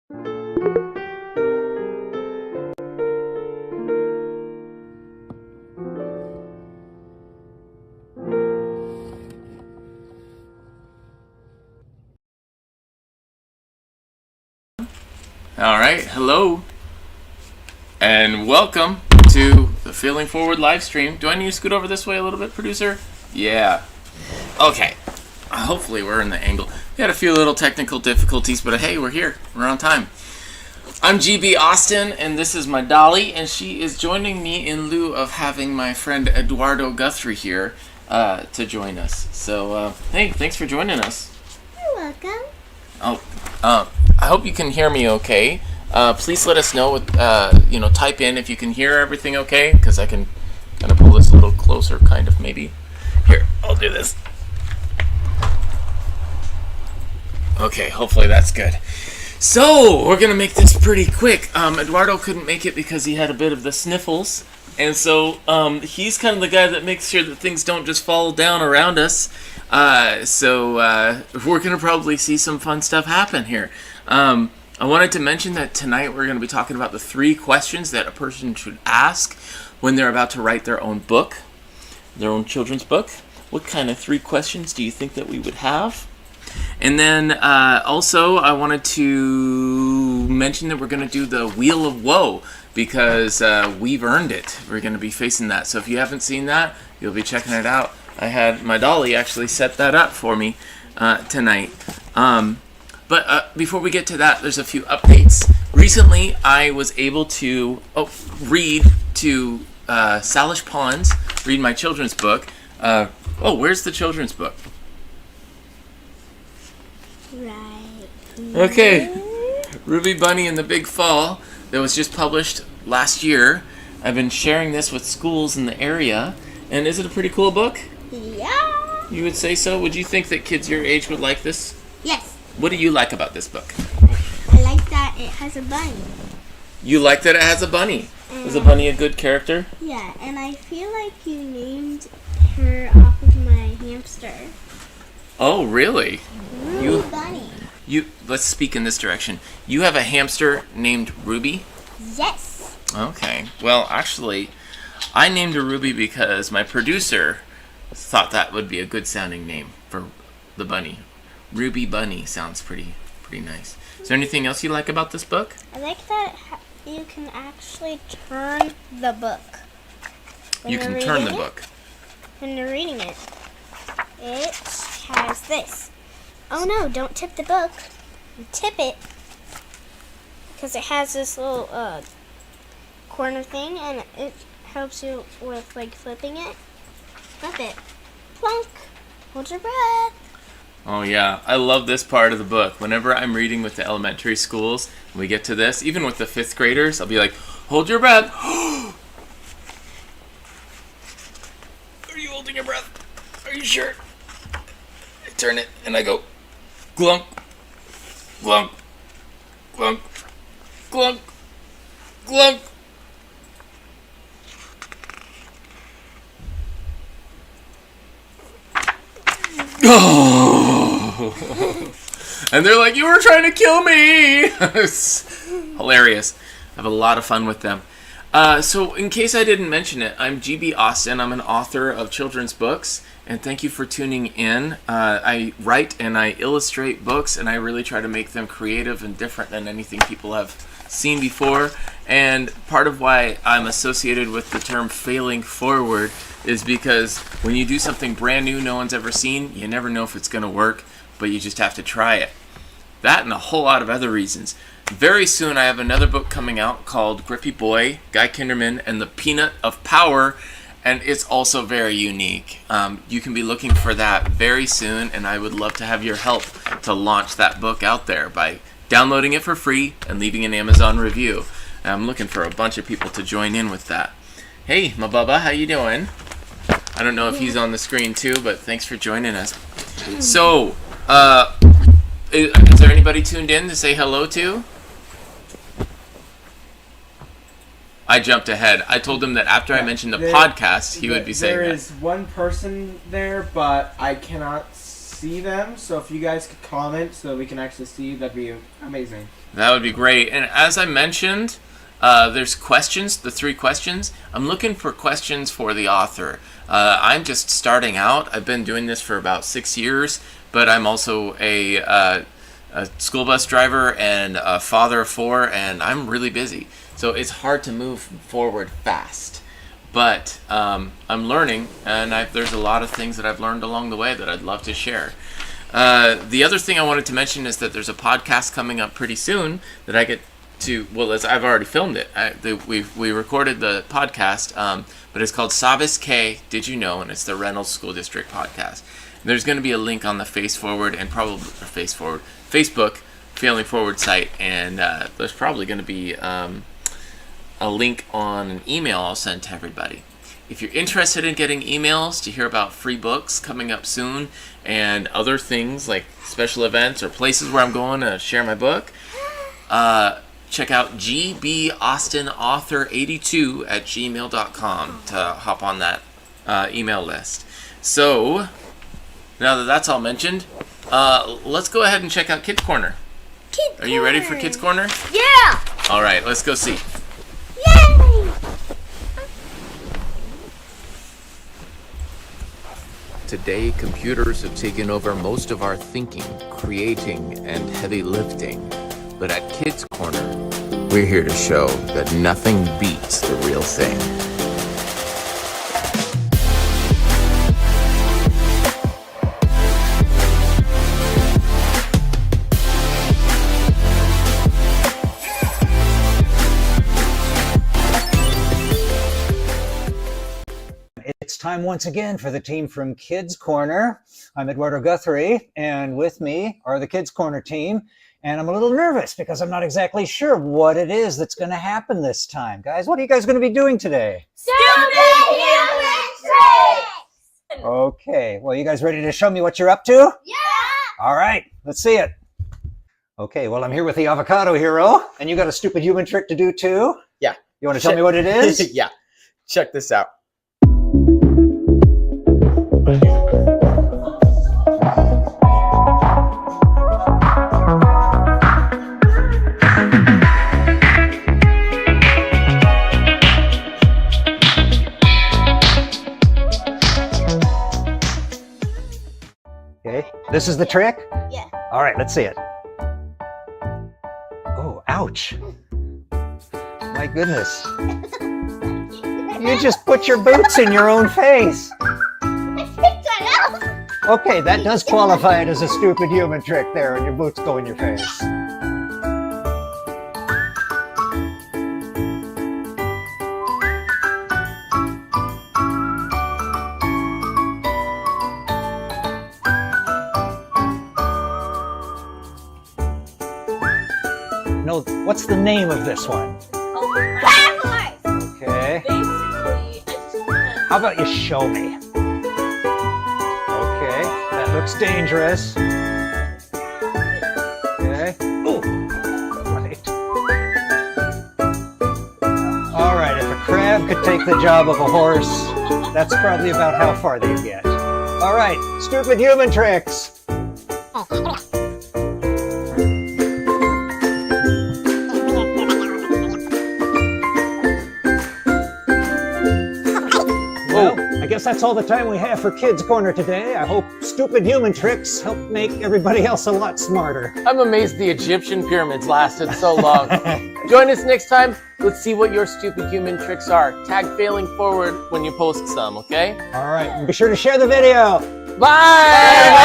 Alright, hello, and welcome to the Failing Forward live stream. Do I need to scoot over this way a little bit, producer? Yeah. Okay. Hopefully we're in the angle. We had a few little technical difficulties, but hey, we're here. We're on time. I'm GB Austin, and this is my Dolly, and she is joining me in lieu of having my friend Eduardo Guthrie here to join us. So, hey, thanks for joining us. You're welcome. I hope you can hear me okay. Please let us know with, type in if you can hear everything okay, because I can kind of pull this a little closer, kind of, maybe. Here, I'll do this. Okay, hopefully that's good. So, we're going to make this pretty quick. Eduardo couldn't make it because he had a bit of the sniffles, and so he's kind of the guy that makes sure that things don't just fall down around us. So we're going to probably see some fun stuff happen here. I wanted to mention that tonight we're going to be talking about the 3 questions that a person should ask when they're about to write their own book, their own children's book. What kind of 3 questions do you think that we would have? And then also I wanted to mention that we're going to do the Wheel of Woe because we've earned it. We're going to be facing that. So if you haven't seen that, you'll be checking it out. I had my Dolly actually set that up for me tonight. But before we get to that, there's a few updates. Recently, I was able to read to Salish Pawns, read my children's book. Where's the children's book? Right. Okay. Ruby Bunny and the Big Fall that was just published last year. I've been sharing this with schools in the area. And is it a pretty cool book? Yeah. You would say so? Would you think that kids your age would like this? Yes. What do you like about this book? I like that it has a bunny. You like that it has a bunny? Is a bunny a good character? Yeah, and I feel like you named her off of my hamster. Oh, really? Ruby Bunny. Let's speak in this direction. You have a hamster named Ruby? Yes. Okay. Well, actually, I named her Ruby because my producer thought that would be a good sounding name for the bunny. Ruby Bunny sounds pretty nice. Is there anything else you like about this book? I like that you can actually turn the book. You can turn the book. When you're reading it. It has this. Oh no, don't tip the book. Tip it. Because it has this little corner thing and it helps you with flipping it. Flip it. Plunk. Hold your breath. Oh yeah, I love this part of the book. Whenever I'm reading with the elementary schools, and we get to this, even with the 5th graders, I'll be like, hold your breath. Are you holding your breath? Are you sure? I turn it and I go, glunk, glunk, glunk, glunk, glunk. And they're like, you were trying to kill me. It's hilarious. I have a lot of fun with them. So in case I didn't mention it, I'm GB Austin. I'm an author of children's books, and thank you for tuning in. I write and I illustrate books, and I really try to make them creative and different than anything people have seen before. And part of why I'm associated with the term failing forward is because when you do something brand new no one's ever seen, you never know if it's going to work, but you just have to try it. That and a whole lot of other reasons. Very soon I have another book coming out called Grippy Boy, Guy Kinderman, and the Peanut of Power, and it's also very unique. You can be looking for that very soon, and I would love to have your help to launch that book out there by downloading it for free and leaving an Amazon review. And I'm looking for a bunch of people to join in with that. Hey, my bubba, how you doing? I don't know if he's on the screen too, but thanks for joining us. So, is there anybody tuned in to say hello to? I jumped ahead. I told him that after I mentioned the podcast, he would be saying that. There is one person there, but I cannot see them, so if you guys could comment so we can actually see, that'd be amazing. That would be great. And as I mentioned, there's questions, the 3 questions. I'm looking for questions for the author. I'm just starting out. I've been doing this for about 6 years, but I'm also a school bus driver and a father of 4, and I'm really busy. So it's hard to move forward fast. But I'm learning, and there's a lot of things that I've learned along the way that I'd love to share. The other thing I wanted to mention is that there's a podcast coming up pretty soon that I get to, well, as I've already filmed it. We recorded the podcast, but it's called Sabis K, Did You Know? And it's the Reynolds School District podcast. And there's going to be a link on the Facebook Failing Forward site, and there's probably going to be a link on an email I'll send to everybody. If you're interested in getting emails to hear about free books coming up soon and other things like special events or places where I'm going to share my book, check out gbaustinauthor82@gmail.com to hop on that email list. So, now that that's all mentioned, let's go ahead and check out Kids Corner. Are you ready for Kids Corner? Yeah! All right, let's go see. Yay! Today, computers have taken over most of our thinking, creating, and heavy lifting. But at Kids Corner, we're here to show that nothing beats the real thing. It's time once again for the team from Kids Corner. I'm Eduardo Guthrie, and with me are the Kids Corner team. And I'm a little nervous because I'm not exactly sure what it is that's going to happen this time. Guys, what are you guys going to be doing today? Stupid human tricks! Okay, well, you guys ready to show me what you're up to? Yeah! All right, let's see it. Okay, well, I'm here with the Avocado Hero, and you got a stupid human trick to do too? Yeah. You want to tell me what it is? Yeah. Check this out. Okay, this is the trick? Yeah. All right, let's see it. Oh, ouch. My goodness. You just put your boots in your own face. Okay, that does qualify it as a stupid human trick there, and your boots go in your face. No, what's the name of this one? Okay. How about you show me? Okay, that looks dangerous. Okay. Ooh. Right. All right, if a crab could take the job of a horse, that's probably about how far they get. All right, stupid human tricks. Well, I guess that's all the time we have for Kids Corner today. I hope stupid human tricks help make everybody else a lot smarter. I'm amazed the Egyptian pyramids lasted so long. Join us next time. Let's see what your stupid human tricks are. Tag Failing Forward when you post some, okay? All right, and be sure to share the video. Bye!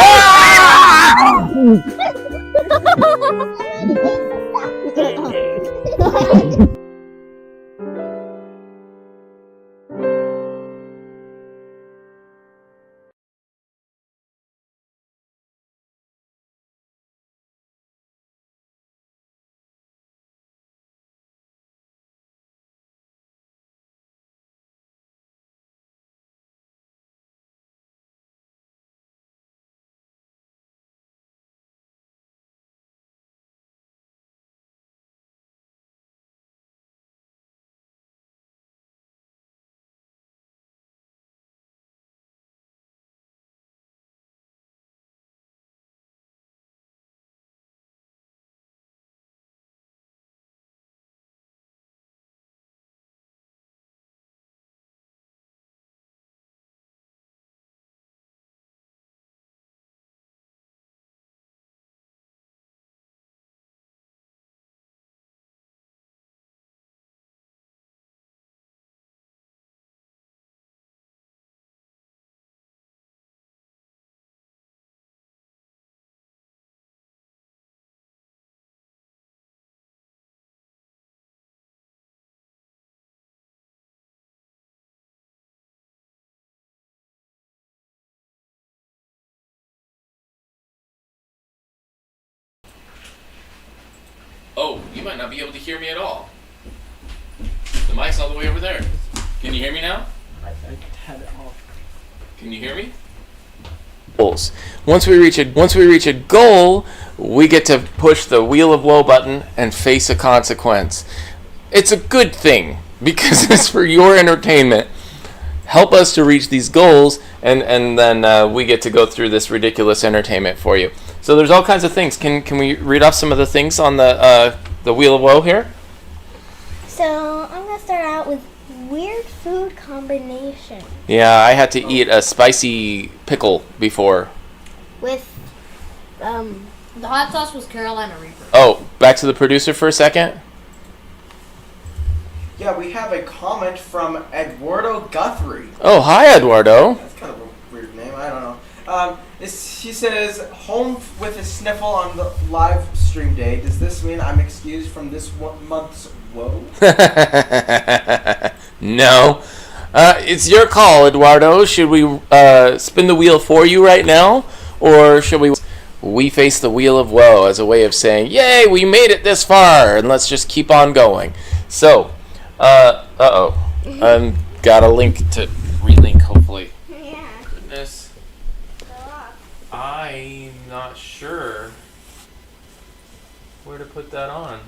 you might not be able to hear me at all. The mic's all the way over there. Can you hear me now? I had it off. Can you hear me? Goals. Once we reach a goal, we get to push the Wheel of Woe button and face a consequence. It's a good thing because it's for your entertainment. Help us to reach these goals, and then we get to go through this ridiculous entertainment for you. So there's all kinds of things. Can we read off some of the things on the Wheel of Woe here? So I'm gonna start out with weird food combination Yeah, I had to eat a spicy pickle before. with The hot sauce was Carolina Reaper. Oh, back to the producer for a second. Yeah, we have a comment from Eduardo Guthrie. Oh, hi, Eduardo. That's kind of a weird name. I don't know. He says, home with a sniffle on the live stream day. Does this mean I'm excused from this month's woe? No. It's your call, Eduardo. Should we spin the wheel for you right now? Or should we face the Wheel of Woe as a way of saying, yay, we made it this far, and let's just keep on going. So, got a link to relink, hopefully. yeah. Goodness. Go off. I'm not sure where to put that on.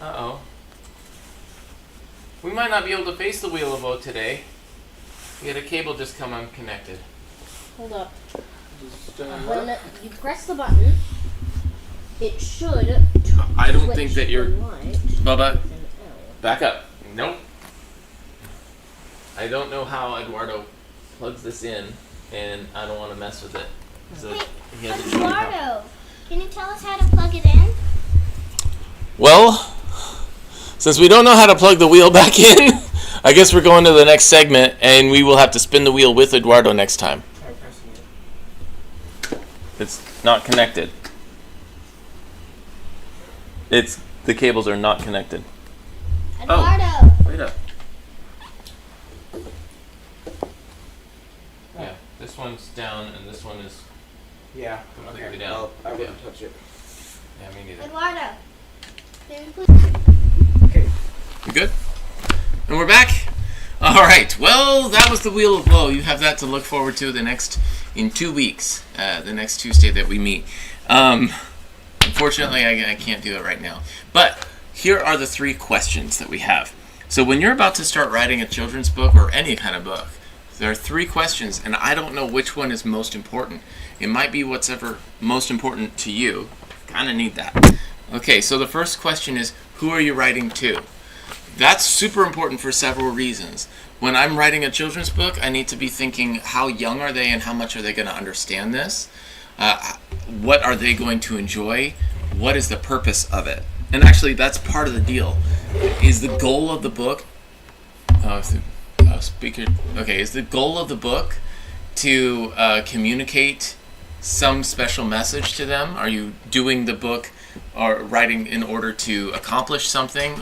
Uh-oh. We might not be able to face the Wheel of Woe today. We had a cable just come unconnected. Hold up. When you press the button, it should. I don't switch think that you're... the light Bubba, and L. back up. Nope. I don't know how Eduardo plugs this in, and I don't want to mess with it. So Wait, he hasn't shown me how. Eduardo, can you tell us how to plug it in? Well, since we don't know how to plug the wheel back in, I guess we're going to the next segment, and we will have to spin the wheel with Eduardo next time. It's not connected. The cables are not connected. Eduardo. Wait up. Yeah, this one's down, and this one is Yeah. completely Okay. down. I wouldn't touch it. Yeah, me neither. Eduardo. Can you please- Okay. You good? And we're back. All right. Well, that was the Wheel of Woe. You have that to look forward to in 2 weeks, the next Tuesday that we meet. Unfortunately, I can't do it right now. But here are the 3 questions that we have. So when you're about to start writing a children's book or any kind of book, there are 3 questions, and I don't know which one is most important. It might be what's ever most important to you. Kind of need that. Okay, so the first question is, who are you writing to? That's super important for several reasons. When I'm writing a children's book, I need to be thinking, how young are they and how much are they going to understand this? What are they going to enjoy? What is the purpose of it? And actually, that's part of the deal. Is the goal of the book... is the goal of the book to communicate some special message to them? Are you doing the book or writing in order to accomplish something?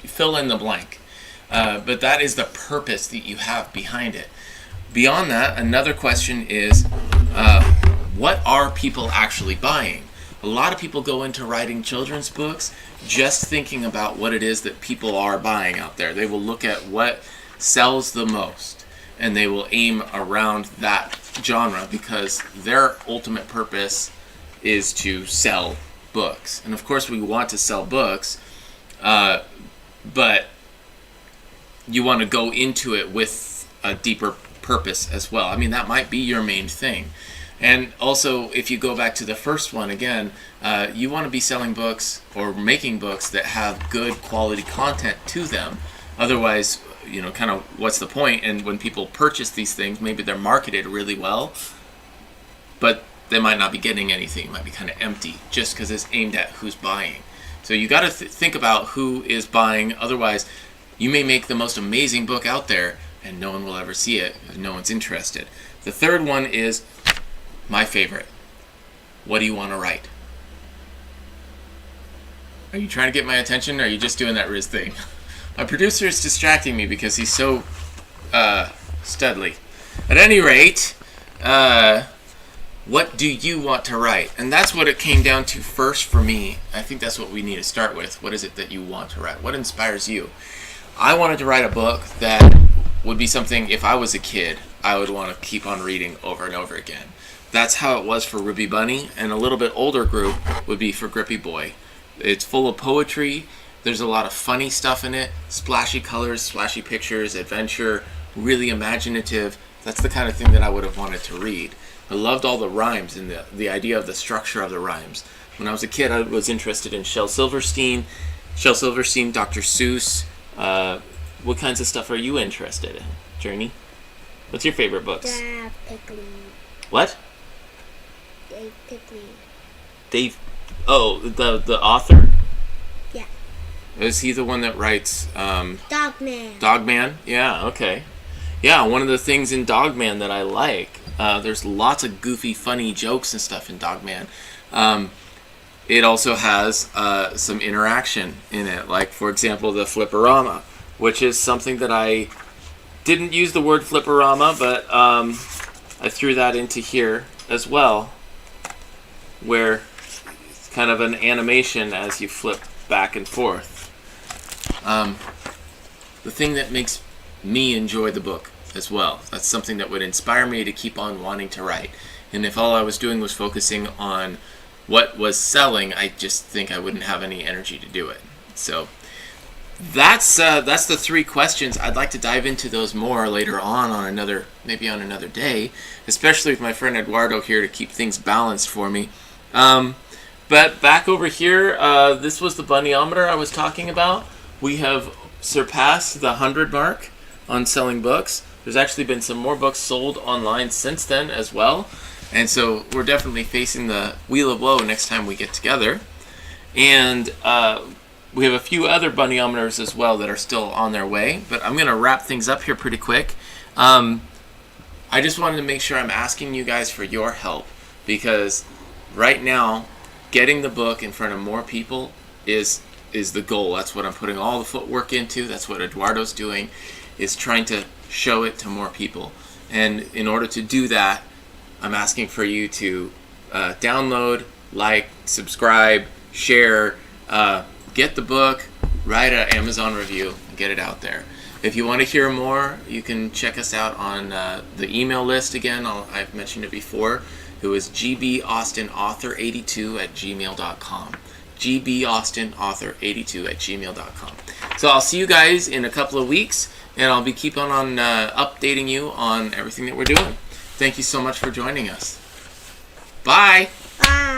Fill in the blank. But that is the purpose that you have behind it. Beyond that, another question is, what are people actually buying? A lot of people go into writing children's books just thinking about what it is that people are buying out there. They will look at what sells the most, and they will aim around that genre because their ultimate purpose is to sell books. And of course we want to sell books, but you want to go into it with a deeper purpose as well. I mean, that might be your main thing. And also, if you go back to the first one again, you want to be selling books or making books that have good quality content to them. Otherwise, kind of what's the point? And when people purchase these things, maybe they're marketed really well, but they might not be getting anything. It might be kind of empty just because it's aimed at who's buying. So you got to think about who is buying. Otherwise, you may make the most amazing book out there and no one will ever see it if no one's interested. The third one is my favorite. What do you want to write? Are you trying to get my attention or are you just doing that Riz thing? My producer is distracting me because he's so, studly. At any rate, what do you want to write? Are you trying to get my attention or are you just doing that Riz thing? My producer is distracting me because he's so, studly. At any rate, what do you want to write? what do you want to write? And that's what it came down to first for me. I think that's what we need to start with. What is it that you want to write? What inspires you? I wanted to write a book that would be something, if I was a kid, I would want to keep on reading over and over again. That's how it was for Ruby Bunny, and a little bit older group would be for Grippy Boy. It's full of poetry. There's a lot of funny stuff in it, splashy colors, splashy pictures, adventure, really imaginative. That's the kind of thing that I would have wanted to read. I loved all the rhymes and the idea of the structure of the rhymes. When I was a kid, I was interested in Shel Silverstein, Dr. Seuss. What kinds of stuff are you interested in, Journey? What's your favorite books? Dave Pickley. What? Dave Pickley. Dave. Oh, the author? Yeah. Is he the one that writes Dogman. Dogman? Yeah, okay. Yeah, one of the things in Dogman that I like, there's lots of goofy, funny jokes and stuff in Dogman. It also has some interaction in it, like, for example, the Flipperama, which is something that I didn't use the word Flipperama, but I threw that into here as well, where it's kind of an animation as you flip back and forth. The thing that makes me enjoy the book as well, that's something that would inspire me to keep on wanting to write. And if all I was doing was focusing on what was selling, I just think I wouldn't have any energy to do it. So that's the 3 questions. I'd like to dive into those more later on another day, especially with my friend Eduardo here to keep things balanced for me. But back over here, this was the Bunny-ometer I was talking about. We have surpassed the 100 mark on selling books. There's actually been some more books sold online since then as well. And so we're definitely facing the Wheel of Woe next time we get together. And we have a few other Bunny-ometers as well that are still on their way. But I'm going to wrap things up here pretty quick. I just wanted to make sure I'm asking you guys for your help. Because right now, getting the book in front of more people is the goal. That's what I'm putting all the footwork into. That's what Eduardo's doing, is trying to show it to more people. And in order to do that, I'm asking for you to download, like, subscribe, share, get the book, write an Amazon review, and get it out there. If you want to hear more, you can check us out on the email list again. I've mentioned it before. It was gbaustinauthor82@gmail.com. gbaustinauthor82@gmail.com. So I'll see you guys in a couple of weeks, and I'll be keeping on updating you on everything that we're doing. Thank you so much for joining us. Bye. Bye.